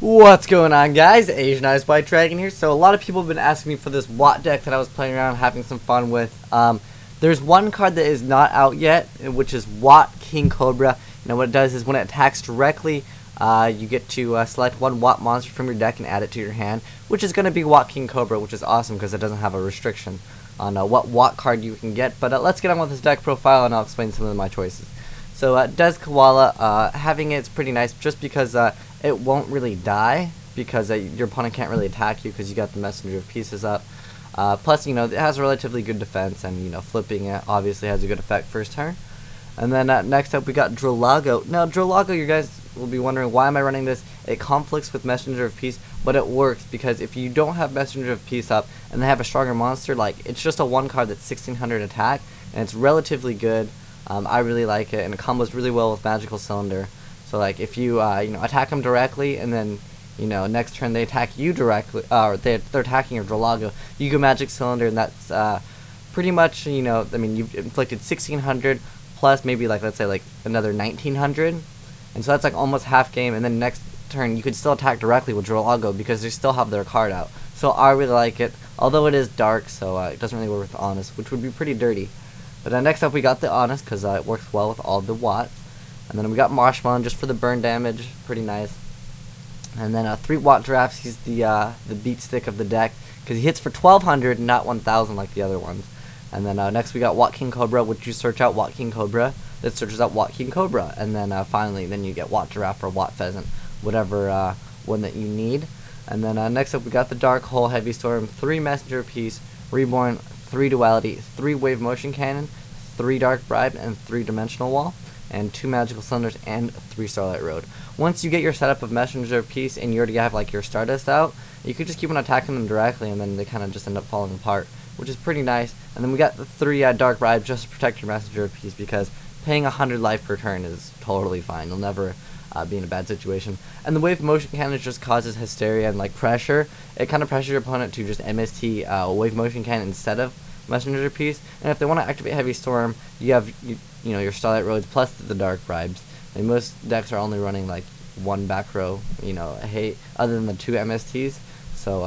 What's going on, guys? azneyeswhitedragon here. So a lot of people have been asking me for this Watt deck that I was playing around having some fun with. There's one card that is not out yet, which is Watt King Cobra. Now what it does is when it attacks directly, you get to select one Watt monster from your deck and add it to your hand, which is going to be Watt King Cobra, which is awesome because it doesn't have a restriction on what Watt card you can get. But let's get on with this deck profile and I'll explain some of my choices. So Des Koala, having it's pretty nice just because it won't really die because your opponent can't really attack you because you got the Messenger of Pieces up. Plus, it has a relatively good defense, and flipping it obviously has a good effect first turn. And then next up we got Drolago. Now Drolago, you guys will be wondering, why am I running this? It conflicts with Messenger of Peace, but it works because if you don't have Messenger of Peace up and they have a stronger monster, it's just a one card that's 1600 attack, and it's relatively good. I really like it, and it combos really well with Magical Cylinder. So if you attack them directly, and then next turn they attack you directly, or they're attacking your Drolago, you go Magic Cylinder, and that's pretty much you've inflicted 1600 plus maybe let's say another 1900, and so that's almost half game. And then next turn you could still attack directly with Drolago because they still have their card out. So I really like it, although it is dark, so it doesn't really work with Honest, which would be pretty dirty. But next up we got the Honest because it works well with all the Watts. And then we got Marshmallow just for the burn damage, pretty nice. And then 3 Watt Giraffes, he's the beat stick of the deck because he hits for 1200, not 1000 like the other ones. And then next we got Watt King Cobra, which you search out Watt King Cobra, that searches out Watt King Cobra. And then finally, then you get Watt Giraffe or Watt Pheasant, whatever one that you need. And then next up we got the Dark Hole, Heavy Storm, 3 Messenger of Peace, Reborn, 3 Duality, 3 Wave Motion Cannon, 3 Dark Bribe, and 3 Dimensional Wall, and 2 Magical Cylinders, and 3 Starlight Road. Once you get your setup of Messenger of Peace and you already have your Stardust out, you could just keep on attacking them directly, and then they kind of just end up falling apart, which is pretty nice. And then we got the 3 Dark Bribe just to protect your Messenger of Peace because paying 100 life per turn is totally fine. You'll never be in a bad situation. And the Wave Motion Cannon just causes hysteria and pressure. It kind of pressures your opponent to just MST Wave Motion Cannon instead of Messenger of Peace. And if they want to activate Heavy Storm, you have your Starlight Roads plus the Dark Bribes. And most decks are only running one back row, other than the 2 MSTs. So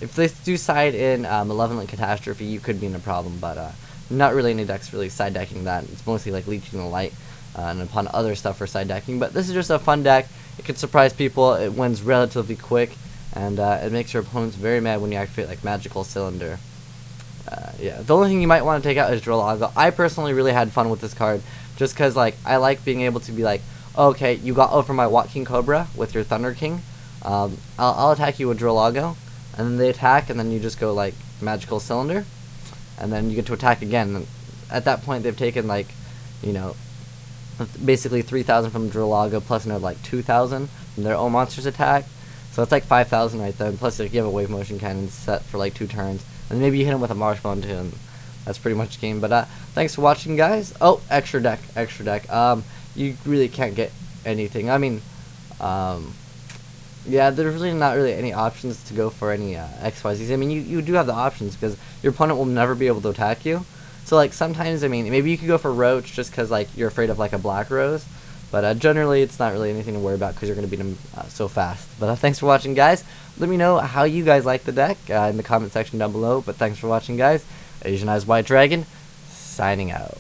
if they do side in Malevolent Catastrophe, you could be in a problem, but not really any decks really side decking that. It's mostly Leeching the Light and upon other stuff for side decking. But this is just a fun deck. It could surprise people. It wins relatively quick, and it makes your opponents very mad when you activate Magical Cylinder. Yeah, the only thing you might want to take out is Drolago. I personally really had fun with this card, just because I like being able to be okay, you got over my Watt King Cobra with your Thunder King. I'll attack you with Drolago, and then they attack, and then you just go Magical Cylinder, and then you get to attack again. And at that point, they've taken basically 3,000 from Drolago plus another 2,000 from their own monster's attack. So it's 5,000 right there. And plus, you have a Wave Motion Cannon set for 2 turns. And maybe you hit him with a Marshmallow too, and that's pretty much the game. But thanks for watching, guys. Oh, extra deck. You really can't get anything. Yeah, there's really not really any options to go for any XYZs. You do have the options because your opponent will never be able to attack you. So sometimes, maybe you could go for Roach just because you're afraid of a Black Rose. But generally, it's not really anything to worry about because you're going to beat them so fast. But thanks for watching, guys. Let me know how you guys like the deck in the comment section down below. But thanks for watching, guys. azneyeswhitedragon, signing out.